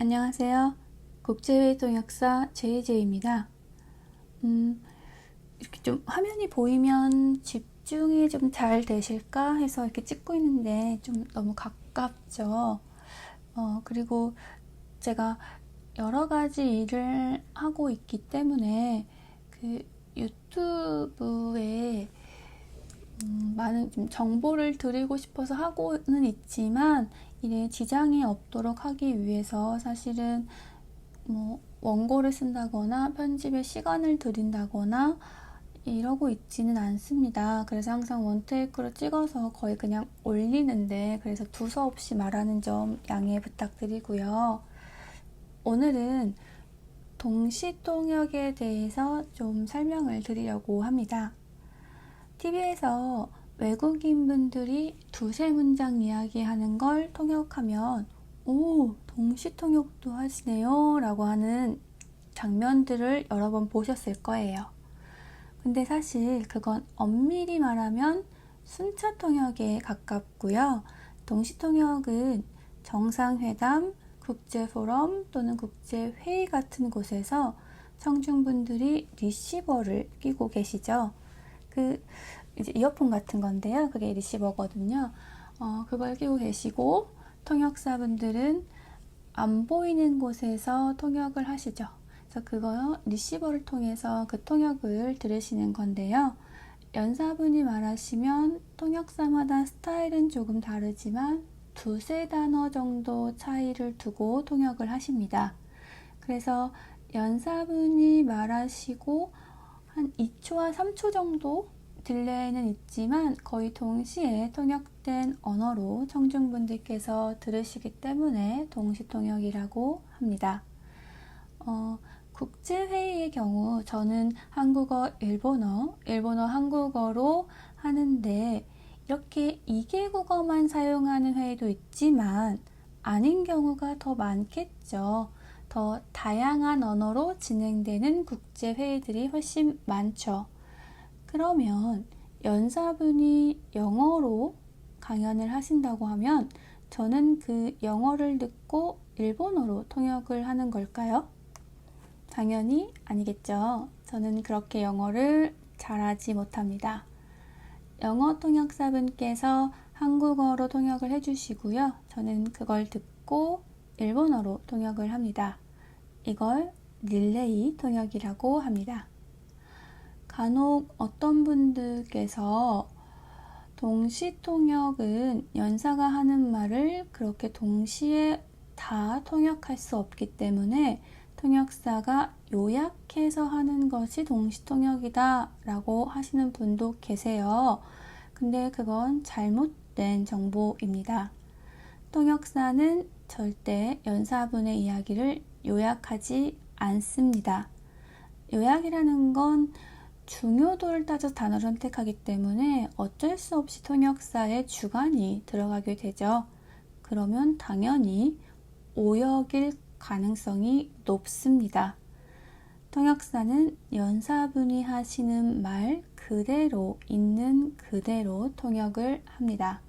안녕하세요. 국제회의 통역사 JJ입니다. 이렇게 좀 화면이 보이면 집중이 좀 잘 되실까 해서 이렇게 찍고 있는데 좀 너무 가깝죠. 그리고 제가 여러 가지 일을 하고 있기 때문에 그 유튜브에 많은 좀 정보를 드리고 싶어서 하고는 있지만 일에 지장이 없도록 하기 위해서 사실은 원고를 쓴다거나 편집에 시간을 들인다거나 이러고 있지는 않습니다. 그래서 항상 원테이크로 찍어서 거의 그냥 올리는데, 그래서 두서없이 말하는 점 양해 부탁드리고요. 오늘은 동시통역에 대해서 좀 설명을 드리려고 합니다. TV에서 외국인분들이 두세 문장 이야기하는 걸 통역하면 오, 동시통역도 하시네요 라고 하는 장면들을 여러 번 보셨을 거예요. 근데 사실 그건 엄밀히 말하면 순차통역에 가깝고요. 동시통역은 정상회담, 국제포럼 또는 국제회의 같은 곳에서 청중분들이 리시버를 끼고 계시죠. 이제 이어폰 같은 건데요. 그게 리시버거든요. 그걸 끼고 계시고 통역사분들은 안 보이는 곳에서 통역을 하시죠. 그래서 그거 리시버를 통해서 그 통역을 들으시는 건데요. 연사분이 말하시면 통역사마다 스타일은 조금 다르지만 두세 단어 정도 차이를 두고 통역을 하십니다. 그래서 연사분이 말하시고 한 2초와 3초 정도 딜레이는 있지만 거의 동시에 통역된 언어로 청중분들께서 들으시기 때문에 동시통역이라고 합니다. 국제회의의 경우 저는 한국어, 일본어, 한국어로 하는데 이렇게 2개국어만 사용하는 회의도 있지만 아닌 경우가 더 많겠죠. 더 다양한 언어로 진행되는 국제회의들이 훨씬 많죠. 그러면 연사분이 영어로 강연을 하신다고 하면 저는 그 영어를 듣고 일본어로 통역을 하는 걸까요? 당연히 아니겠죠. 저는 그렇게 영어를 잘하지 못합니다. 영어 통역사분께서 한국어로 통역을 해주시고요. 저는 그걸 듣고 일본어로 통역을 합니다. 이걸 릴레이 통역이라고 합니다. 간혹 어떤 분들께서 동시통역은 연사가 하는 말을 그렇게 동시에 다 통역할 수 없기 때문에 통역사가 요약해서 하는 것이 동시통역이다 라고 하시는 분도 계세요. 근데 그건 잘못된 정보입니다. 통역사는 절대 연사분의 이야기를 요약하지 않습니다. 요약이라는 건 중요도를 따져서 단어를 선택하기 때문에 어쩔 수 없이 통역사의 주관이 들어가게 되죠. 그러면 당연히 오역일 가능성이 높습니다. 통역사는 연사분이 하시는 말 그대로 있는 그대로 통역을 합니다.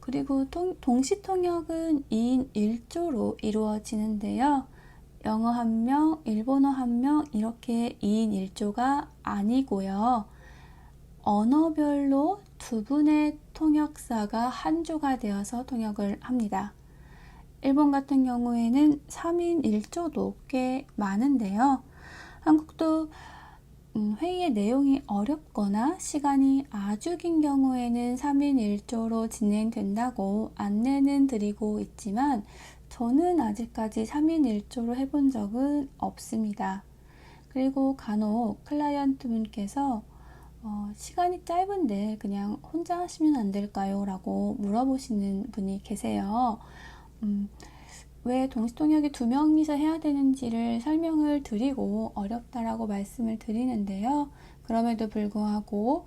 그리고 동시통역은 2인 1조로 이루어지는데요. 영어 1명, 일본어 1명 이렇게 2인 1조가 아니고요. 언어별로 두 분의 통역사가 한 조가 되어서 통역을 합니다. 일본 같은 경우에는 3인 1조도 꽤 많은데요. 한국도 회의의 내용이 어렵거나 시간이 아주 긴 경우에는 3인 1조로 진행된다고 안내는 드리고 있지만 저는 아직까지 3인 1조로 해본 적은 없습니다. 그리고 간혹 클라이언트 분께서 시간이 짧은데 그냥 혼자 하시면 안 될까요? 라고 물어보시는 분이 계세요. 왜 동시통역이 2명이서 해야 되는지를 설명을 드리고 어렵다라고 말씀을 드리는데요. 그럼에도 불구하고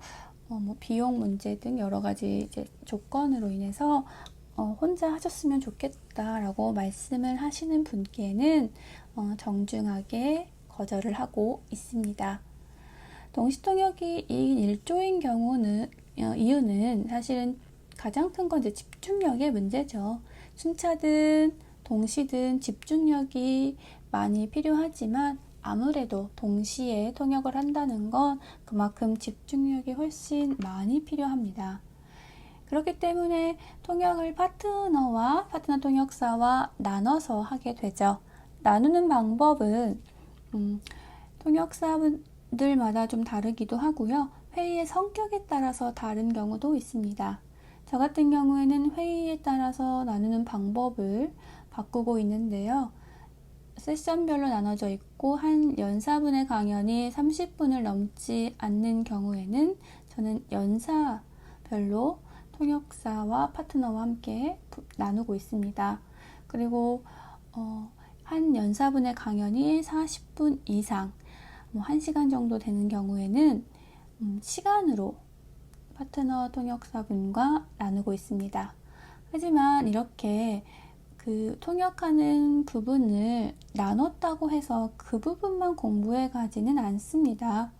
비용 문제 등 여러 가지 이제 조건으로 인해서 혼자 하셨으면 좋겠다라고 말씀을 하시는 분께는 정중하게 거절을 하고 있습니다. 동시통역이 2인 1조인 경우는 이유는 사실은 가장 큰 건 이제 집중력의 문제죠. 순차든 동시든 집중력이 많이 필요하지만 아무래도 동시에 통역을 한다는 건 그만큼 집중력이 훨씬 많이 필요합니다. 그렇기 때문에 통역을 파트너 통역사와 나눠서 하게 되죠. 나누는 방법은 통역사분들마다 좀 다르기도 하고요. 회의의 성격에 따라서 다른 경우도 있습니다. 저 같은 경우에는 회의에 따라서 나누는 방법을 바꾸고 있는데요. 세션별로 나눠져 있고 한 연사분의 강연이 30분을 넘지 않는 경우에는 저는 연사별로 통역사와 파트너와 함께 나누고 있습니다. 그리고 한 연사분의 강연이 40분 이상, 1시간 정도 되는 경우에는 시간으로 파트너 통역사분과 나누고 있습니다. 하지만 이렇게 그 통역하는 부분을 나눴다고 해서 그 부분만 공부해 가지는 않습니다.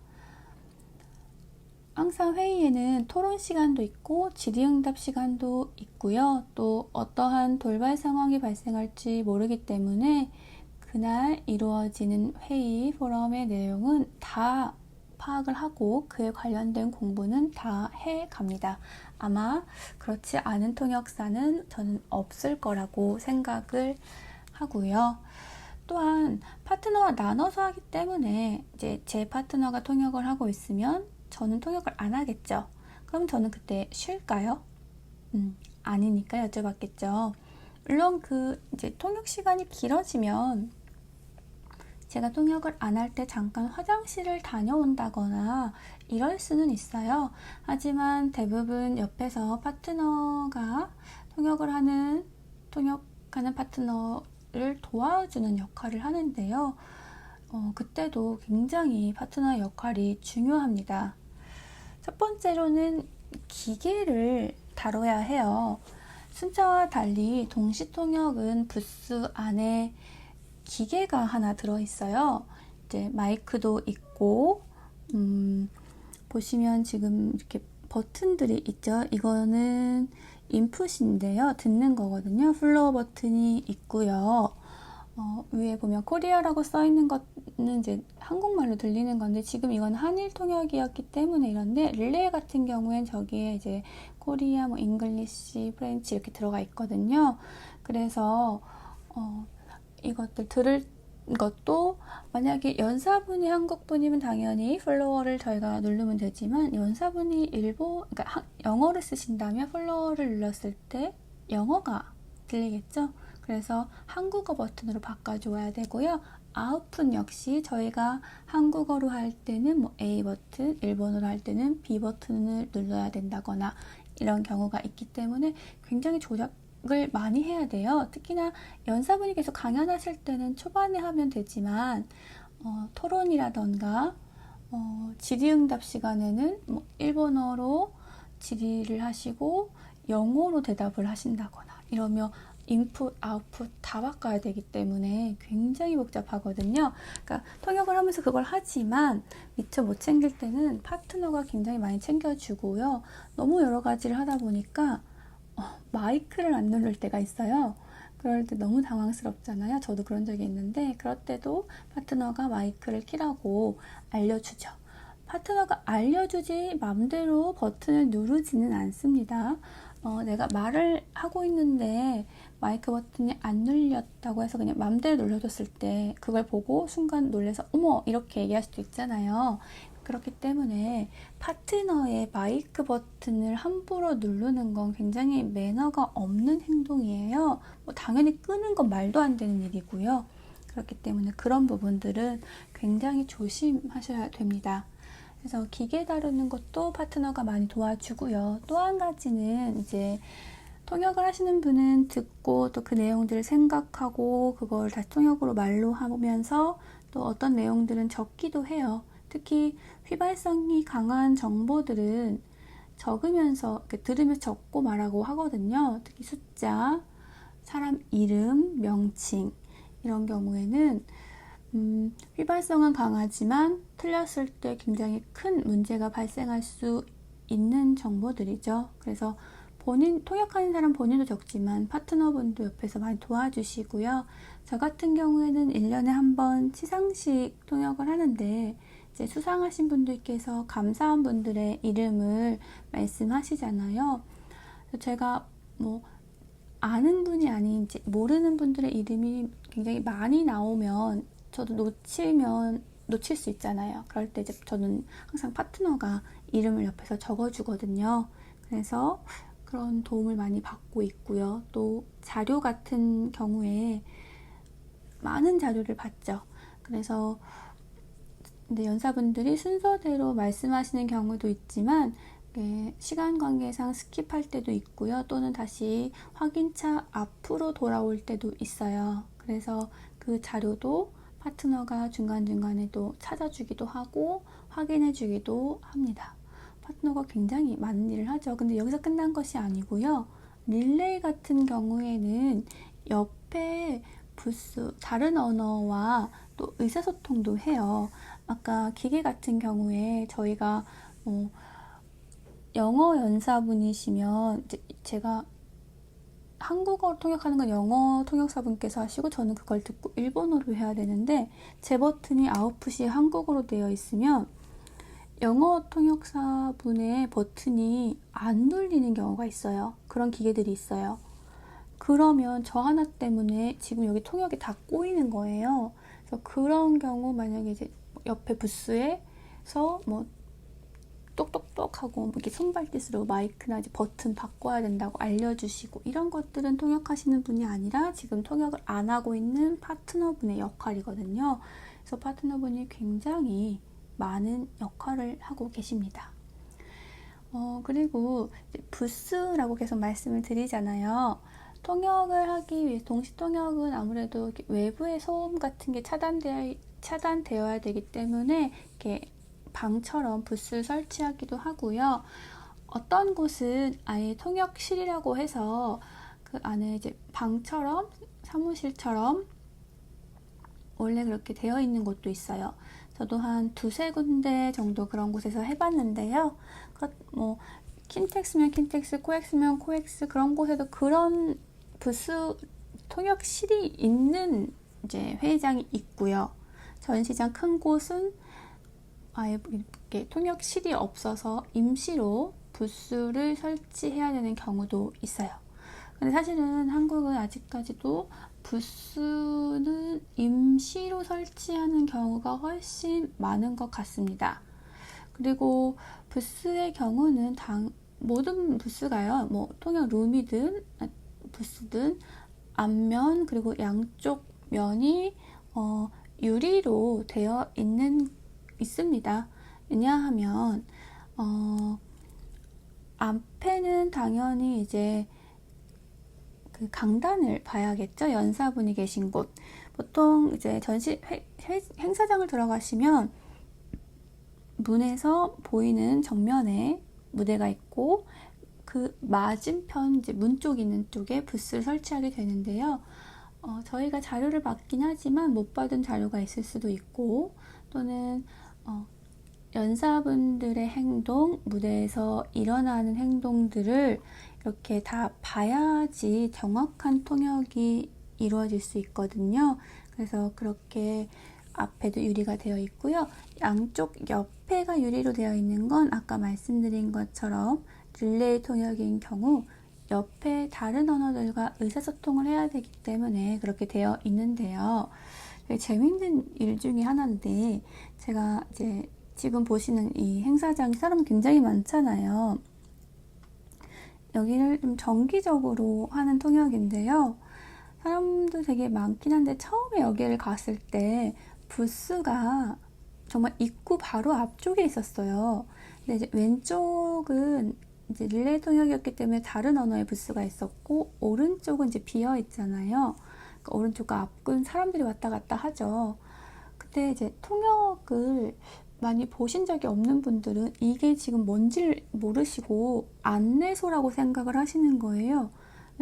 항상 회의에는 토론 시간도 있고 질의응답 시간도 있고요. 또 어떠한 돌발 상황이 발생할지 모르기 때문에 그날 이루어지는 회의, 포럼의 내용은 다 파악을 하고 그에 관련된 공부는 다 해갑니다. 아마 그렇지 않은 통역사는 저는 없을 거라고 생각을 하고요. 또한 파트너와 나눠서 하기 때문에 이제 제 파트너가 통역을 하고 있으면 저는 통역을 안 하겠죠. 그럼 저는 그때 쉴까요? 아니니까 여쭤봤겠죠. 물론 이제 통역 시간이 길어지면 제가 통역을 안 할 때 잠깐 화장실을 다녀온다거나 이럴 수는 있어요. 하지만 대부분 옆에서 파트너가 통역하는 파트너를 도와주는 역할을 하는데요. 그때도 굉장히 파트너의 역할이 중요합니다. 첫 번째로는 기계를 다뤄야 해요. 순차와 달리 동시통역은 부스 안에 기계가 하나 들어있어요. 이제 마이크도 있고, 보시면 지금 이렇게 버튼들이 있죠. 이거는 인풋인데요. 듣는 거거든요. 플로어 버튼이 있고요. 위에 보면 코리아라고 써있는 거는 이제 한국말로 들리는 건데 지금 이건 한일 통역이었기 때문에 이런데 릴레이 같은 경우엔 저기에 이제 코리아, 잉글리시, 프렌치 이렇게 들어가 있거든요. 그래서 이것들 들을 것도 만약에 연사분이 한국분이면 당연히 플로어를 저희가 누르면 되지만 연사분이 그러니까 영어를 쓰신다면 플로어를 눌렀을 때 영어가 들리겠죠? 그래서 한국어 버튼으로 바꿔줘야 되고요. 아웃풋 역시 저희가 한국어로 할 때는 A 버튼, 일본어로 할 때는 B 버튼을 눌러야 된다거나 이런 경우가 있기 때문에 굉장히 조작을 많이 해야 돼요. 특히나 연사분이 계속 강연하실 때는 초반에 하면 되지만 토론이라던가 질의응답 시간에는 일본어로 질의를 하시고 영어로 대답을 하신다거나 이러면 인풋, 아웃풋 다 바꿔야 되기 때문에 굉장히 복잡하거든요. 그러니까 통역을 하면서 그걸 하지만 미처 못 챙길 때는 파트너가 굉장히 많이 챙겨주고요. 너무 여러 가지를 하다 보니까 마이크를 안 누를 때가 있어요. 그럴 때 너무 당황스럽잖아요. 저도 그런 적이 있는데 그럴 때도 파트너가 마이크를 켜라고 알려주죠. 파트너가 알려주지 맘대로 버튼을 누르지는 않습니다. 내가 말을 하고 있는데 마이크 버튼이 안 눌렸다고 해서 그냥 맘대로 눌러줬을 때 그걸 보고 순간 놀라서 어머 이렇게 얘기할 수도 있잖아요. 그렇기 때문에 파트너의 마이크 버튼을 함부로 누르는 건 굉장히 매너가 없는 행동이에요. 당연히 끄는 건 말도 안 되는 일이고요. 그렇기 때문에 그런 부분들은 굉장히 조심하셔야 됩니다. 그래서 기계 다루는 것도 파트너가 많이 도와주고요. 또 한 가지는 이제 통역을 하시는 분은 듣고 또 그 내용들을 생각하고 그걸 다시 통역으로 말로 하면서 또 어떤 내용들은 적기도 해요. 특히 휘발성이 강한 정보들은 적으면서 이렇게 들으면서 적고 말하고 하거든요. 특히 숫자, 사람 이름, 명칭 이런 경우에는 휘발성은 강하지만 틀렸을 때 굉장히 큰 문제가 발생할 수 있는 정보들이죠. 그래서 본인 통역하는 사람 본인도 적지만 파트너분도 옆에서 많이 도와주시고요. 저 같은 경우에는 1년에 한 번 시상식 통역을 하는데 이제 수상하신 분들께서 감사한 분들의 이름을 말씀하시잖아요. 제가 뭐 아는 분이 아닌지 모르는 분들의 이름이 굉장히 많이 나오면 저도 놓칠 수 있잖아요. 그럴 때 이제 저는 항상 파트너가 이름을 옆에서 적어주거든요. 그래서 그런 도움을 많이 받고 있고요. 또 자료 같은 경우에 많은 자료를 받죠. 그래서 근데 연사분들이 순서대로 말씀하시는 경우도 있지만 시간 관계상 스킵할 때도 있고요. 또는 다시 확인차 앞으로 돌아올 때도 있어요. 그래서 그 자료도 파트너가 중간중간에 또 찾아주기도 하고 확인해주기도 합니다. 파트너가 굉장히 많은 일을 하죠. 근데 여기서 끝난 것이 아니고요. 릴레이 같은 경우에는 옆에 부스, 다른 언어와 또 의사소통도 해요. 아까 기계 같은 경우에 저희가 영어 연사분이시면 이제 제가 한국어로 통역하는 건 영어 통역사분께서 하시고 저는 그걸 듣고 일본어로 해야 되는데 제 버튼이 아웃풋이 한국어로 되어 있으면 영어 통역사분의 버튼이 안 눌리는 경우가 있어요. 그런 기계들이 있어요. 그러면 저 하나 때문에 지금 여기 통역이 다 꼬이는 거예요. 그래서 그런 경우 만약에 이제 옆에 부스에서 뭐 똑똑똑 하고 뭐 이렇게 손발짓으로 마이크나 이제 버튼 바꿔야 된다고 알려주시고 이런 것들은 통역하시는 분이 아니라 지금 통역을 안 하고 있는 파트너분의 역할이거든요. 그래서 파트너분이 굉장히 많은 역할을 하고 계십니다. 그리고 부스라고 계속 말씀을 드리잖아요. 통역을 하기 위해 동시 통역은 아무래도 외부의 소음 같은 게 차단되어야 되기 때문에 이렇게 방처럼 부스를 설치하기도 하고요. 어떤 곳은 아예 통역실이라고 해서 그 안에 이제 방처럼 사무실처럼 원래 그렇게 되어 있는 곳도 있어요. 저도 한 두세 군데 정도 그런 곳에서 해봤는데요. 뭐 킨텍스면 킨텍스, 코엑스면 코엑스 그런 곳에도 그런 부스 통역실이 있는 이제 회의장이 있고요. 전시장 큰 곳은 아예 이렇게 통역실이 없어서 임시로 부스를 설치해야 되는 경우도 있어요. 근데 사실은 한국은 아직까지도 부스는 임시로 설치하는 경우가 훨씬 많은 것 같습니다. 그리고 부스의 경우는 모든 부스가요, 뭐 통역 룸이든 부스든 앞면 그리고 양쪽 면이 유리로 되어 있습니다. 왜냐하면 앞에는 당연히 이제 그 강단을 봐야겠죠. 연사분이 계신 곳. 보통 이제 행사장을 들어가시면 문에서 보이는 정면에 무대가 있고 그 맞은편 이제 문 쪽 있는 쪽에 부스를 설치하게 되는데요. 저희가 자료를 받긴 하지만 못 받은 자료가 있을 수도 있고 또는 연사분들의 행동, 무대에서 일어나는 행동들을 이렇게 다 봐야지 정확한 통역이 이루어질 수 있거든요. 그래서 그렇게 앞에도 유리가 되어 있고요. 양쪽 옆에가 유리로 되어 있는 건 아까 말씀드린 것처럼 릴레이 통역인 경우 옆에 다른 언어들과 의사소통을 해야 되기 때문에 그렇게 되어 있는데요. 되게 재밌는 일 중에 하나인데 제가 이제 지금 보시는 이 행사장에 사람이 굉장히 많잖아요. 여기를 좀 정기적으로 하는 통역인데요. 사람도 되게 많긴 한데 처음에 여기를 갔을 때 부스가 정말 입구 바로 앞쪽에 있었어요. 근데 이제 왼쪽은 이제 릴레이 통역이었기 때문에 다른 언어의 부스가 있었고 오른쪽은 이제 비어 있잖아요. 그러니까 오른쪽과 앞은 사람들이 왔다 갔다 하죠. 근데 이제 통역을 많이 보신 적이 없는 분들은 이게 지금 뭔지를 모르시고 안내소라고 생각을 하시는 거예요.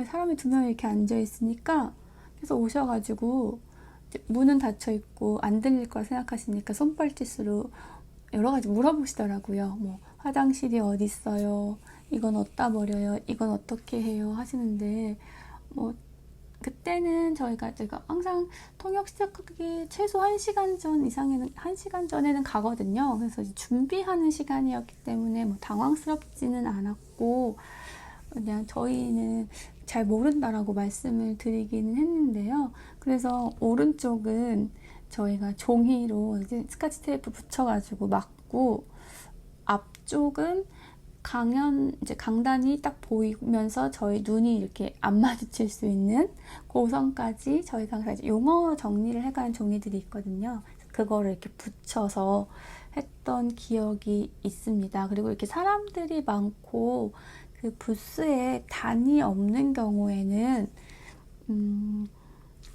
사람이 두 명이 이렇게 앉아 있으니까 그래서 오셔가지고 문은 닫혀 있고 안 들릴 거라 생각하시니까 손발짓으로 여러 가지 물어보시더라고요. 뭐 화장실이 어디 있어요? 이건 어디다 버려요? 이건 어떻게 해요? 하시는데, 뭐, 그때는 제가 항상 통역 시작하기 최소 1시간 전 이상에는, 1시간 전에는 가거든요. 그래서 이제 준비하는 시간이었기 때문에 뭐 당황스럽지는 않았고, 그냥 저희는 잘 모른다라고 말씀을 드리기는 했는데요. 그래서 오른쪽은 저희가 종이로 이제 스카치 테이프 붙여가지고 막고, 앞쪽은 이제 강단이 딱 보이면서 저희 눈이 이렇게 안 마주칠 수 있는 고선까지 저희가 이제 용어 정리를 해가는 종이들이 있거든요. 그거를 이렇게 붙여서 했던 기억이 있습니다. 그리고 이렇게 사람들이 많고 그 부스에 단이 없는 경우에는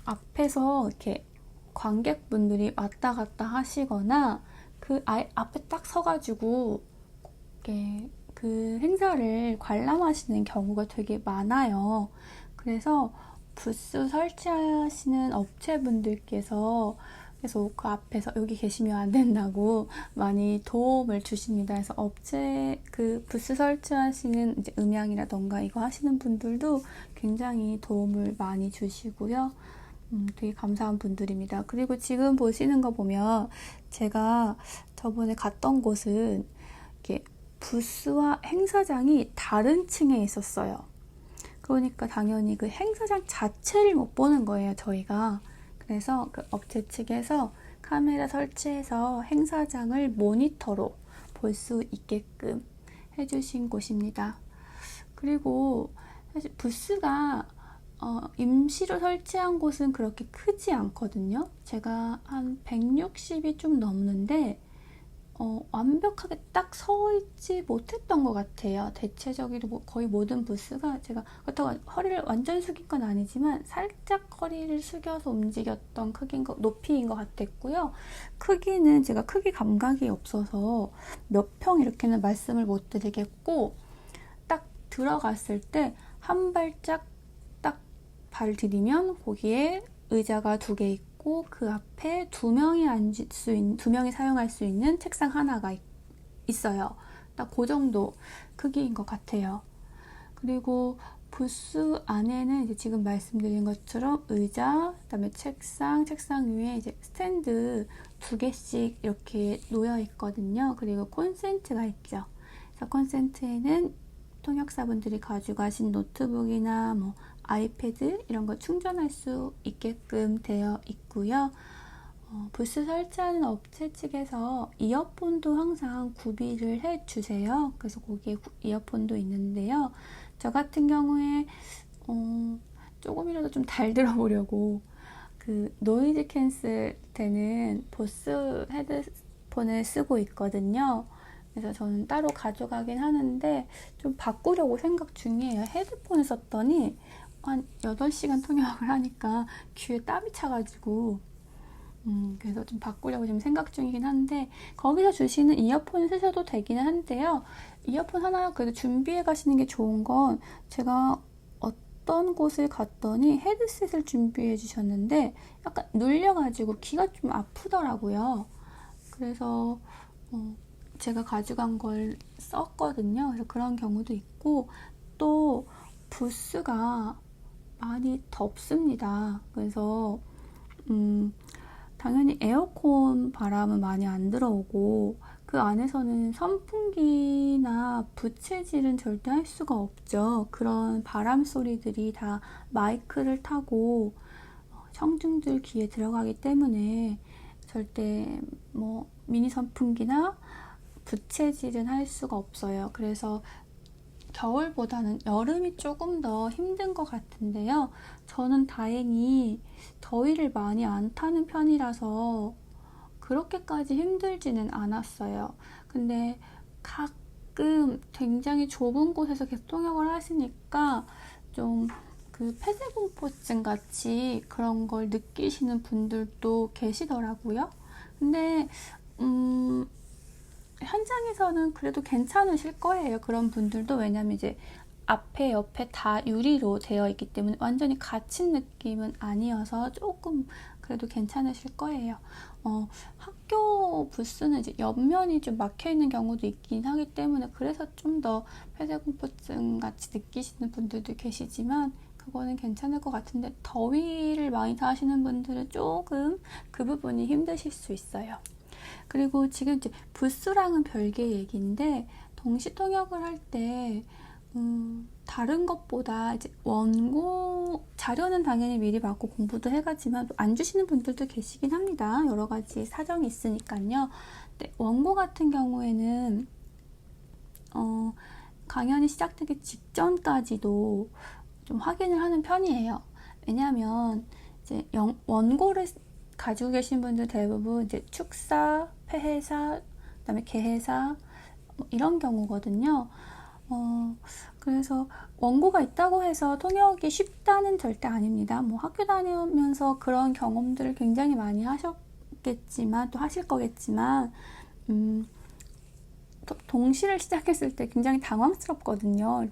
앞에서 이렇게 관객분들이 왔다 갔다 하시거나 그 앞에 딱 서가지고 이렇게 그 행사를 관람하시는 경우가 되게 많아요. 그래서 부스 설치하시는 업체분들께서 계속 그 앞에서 여기 계시면 안 된다고 많이 도움을 주십니다. 그래서 그 부스 설치하시는 이제 음향이라던가 이거 하시는 분들도 굉장히 도움을 많이 주시고요. 되게 감사한 분들입니다. 그리고 지금 보시는 거 보면 제가 저번에 갔던 곳은 이렇게 부스와 행사장이 다른 층에 있었어요. 그러니까 당연히 그 행사장 자체를 못 보는 거예요, 저희가. 그래서 그 업체 측에서 카메라 설치해서 행사장을 모니터로 볼 수 있게끔 해주신 곳입니다. 그리고 사실 부스가 임시로 설치한 곳은 그렇게 크지 않거든요. 제가 한 160이 좀 넘는데 완벽하게 딱 서 있지 못했던 것 같아요. 대체적으로 거의 모든 부스가 제가 그렇다고 허리를 완전 숙인 건 아니지만 살짝 허리를 숙여서 움직였던 높이인 것 같았고요. 크기는 제가 크기 감각이 없어서 몇 평 이렇게는 말씀을 못 드리겠고, 딱 들어갔을 때 한 발짝 딱 발 디디면 거기에 의자가 2개 있고 그 앞에 2명이 사용할 수 있는 책상 하나가 있어요. 딱 그 정도 크기인 것 같아요. 그리고 부스 안에는 이제 지금 말씀드린 것처럼 의자, 그다음에 책상 위에 이제 스탠드 2개씩 이렇게 놓여 있거든요. 그리고 콘센트가 있죠. 그래서 콘센트에는 통역사분들이 가져가신 노트북이나 뭐 아이패드 이런 거 충전할 수 있게끔 되어 있고요. 부스 설치하는 업체 측에서 이어폰도 항상 구비를 해주세요. 그래서 거기에 이어폰도 있는데요. 저 같은 경우에 조금이라도 좀 잘 들어보려고 그 노이즈 캔슬 되는 보스 헤드폰을 쓰고 있거든요. 그래서 저는 따로 가져가긴 하는데 좀 바꾸려고 생각 중이에요. 헤드폰을 썼더니 한 8시간 통역을 하니까 귀에 땀이 차가지고 그래서 좀 바꾸려고 지금 생각 중이긴 한데, 거기서 주시는 이어폰을 쓰셔도 되기는 한데요. 이어폰 하나 그래도 준비해 가시는 게 좋은 건, 제가 어떤 곳을 갔더니 헤드셋을 준비해 주셨는데 약간 눌려가지고 귀가 좀 아프더라고요. 그래서 제가 가져간 걸 썼거든요. 그래서 그런 경우도 있고, 또 부스가 많이 덥습니다. 그래서 당연히 에어컨 바람은 많이 안 들어오고, 그 안에서는 선풍기나 부채질은 절대 할 수가 없죠. 그런 바람 소리들이 다 마이크를 타고 청중들 귀에 들어가기 때문에 절대 뭐 미니 선풍기나 부채질은 할 수가 없어요. 그래서 겨울보다는 여름이 조금 더 힘든 것 같은데요. 저는 다행히 더위를 많이 안 타는 편이라서 그렇게까지 힘들지는 않았어요. 근데 가끔 굉장히 좁은 곳에서 계속 통역을 하시니까 좀 그 폐쇄공포증 같이 그런 걸 느끼시는 분들도 계시더라고요. 근데 현장에서는 그래도 괜찮으실 거예요. 그런 분들도. 왜냐면 이제 앞에 옆에 다 유리로 되어 있기 때문에 완전히 갇힌 느낌은 아니어서 조금 그래도 괜찮으실 거예요. 학교 부스는 이제 옆면이 좀 막혀 있는 경우도 있긴 하기 때문에 그래서 좀 더 폐쇄공포증 같이 느끼시는 분들도 계시지만 그거는 괜찮을 것 같은데 더위를 많이 타시는 분들은 조금 그 부분이 힘드실 수 있어요. 그리고 지금 이제 부스랑은 별개의 얘기인데 동시 통역을 할 때 다른 것보다 이제 원고 자료는 당연히 미리 받고 공부도 해가지만 안 주시는 분들도 계시긴 합니다. 여러 가지 사정이 있으니까요. 근데 원고 같은 경우에는 강연이 시작되기 직전까지도 좀 확인을 하는 편이에요. 왜냐하면 이제 원고를 가지고 계신 분들 대부분 이제 축사, 폐회사, 그다음에 개회사 이런 경우거든요. 그래서 원고가 있다고 해서 통역이 쉽다는 절대 아닙니다. 뭐 학교 다니면서 그런 경험들을 굉장히 많이 하셨겠지만 또 하실 거겠지만 동시를 시작했을 때 굉장히 당황스럽거든요.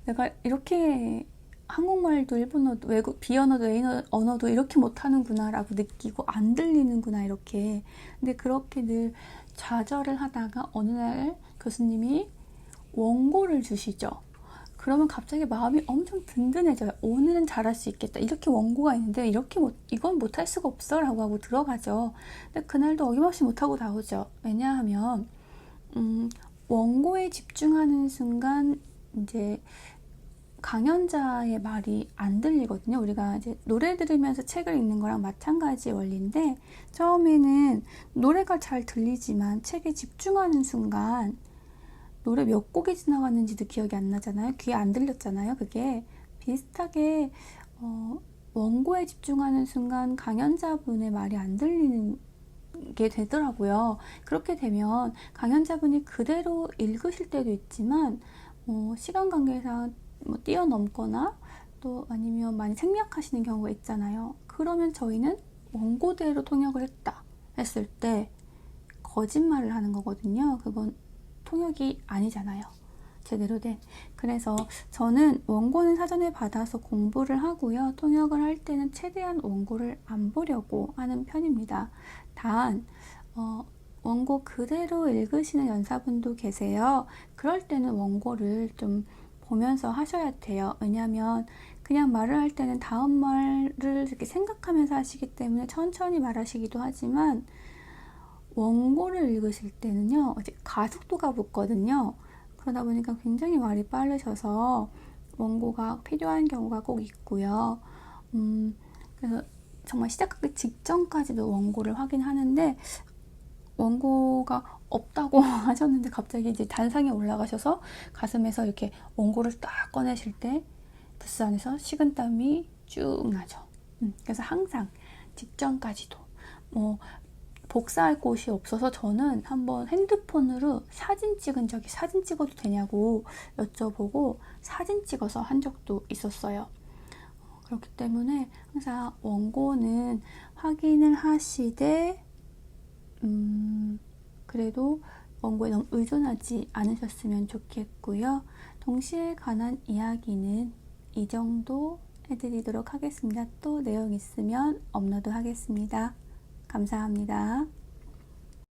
내가 이렇게 한국말도 일본어도 외국 비언어도 언어도 이렇게 못하는구나 라고 느끼고 안 들리는구나 이렇게. 근데 그렇게 늘 좌절을 하다가 어느 날 교수님이 원고를 주시죠. 그러면 갑자기 마음이 엄청 든든해져요. 오늘은 잘할 수 있겠다. 이렇게 원고가 있는데 이건 못할 수가 없어 라고 하고 들어가죠. 근데 그날도 어김없이 못하고 나오죠. 왜냐하면 원고에 집중하는 순간 이제 강연자의 말이 안 들리거든요. 우리가 이제 노래 들으면서 책을 읽는 거랑 마찬가지 원리인데 처음에는 노래가 잘 들리지만 책에 집중하는 순간 노래 몇 곡이 지나갔는지도 기억이 안 나잖아요. 귀에 안 들렸잖아요. 그게 비슷하게 원고에 집중하는 순간 강연자분의 말이 안 들리는 게 되더라고요. 그렇게 되면 강연자분이 그대로 읽으실 때도 있지만 시간 관계상 뛰어넘거나 또 아니면 많이 생략하시는 경우가 있잖아요. 그러면 저희는 원고대로 통역을 했다 했을 때 거짓말을 하는 거거든요. 그건 통역이 아니잖아요. 제대로 된. 그래서 저는 원고는 사전에 받아서 공부를 하고요. 통역을 할 때는 최대한 원고를 안 보려고 하는 편입니다. 단 원고 그대로 읽으시는 연사분도 계세요. 그럴 때는 원고를 좀 보면서 하셔야 돼요. 왜냐하면 그냥 말을 할 때는 다음 말을 이렇게 생각하면서 하시기 때문에 천천히 말하시기도 하지만 원고를 읽으실 때는요, 이제 가속도가 붙거든요. 그러다 보니까 굉장히 말이 빠르셔서 원고가 필요한 경우가 꼭 있고요. 그래서 정말 시작하기 직전까지도 원고를 확인하는데 원고가 없다고 하셨는데 갑자기 이제 단상에 올라가셔서 가슴에서 이렇게 원고를 딱 꺼내실 때 부스 안에서 식은땀이 쭉 나죠. 그래서 항상 직전까지도 복사할 곳이 없어서 저는 한번 핸드폰으로 사진 찍어도 되냐고 여쭤보고 사진 찍어서 한 적도 있었어요. 그렇기 때문에 항상 원고는 확인을 하시되 그래도 원고에 너무 의존하지 않으셨으면 좋겠고요. 동시에 관한 이야기는 이 정도 해드리도록 하겠습니다. 또 내용 있으면 업로드 하겠습니다. 감사합니다.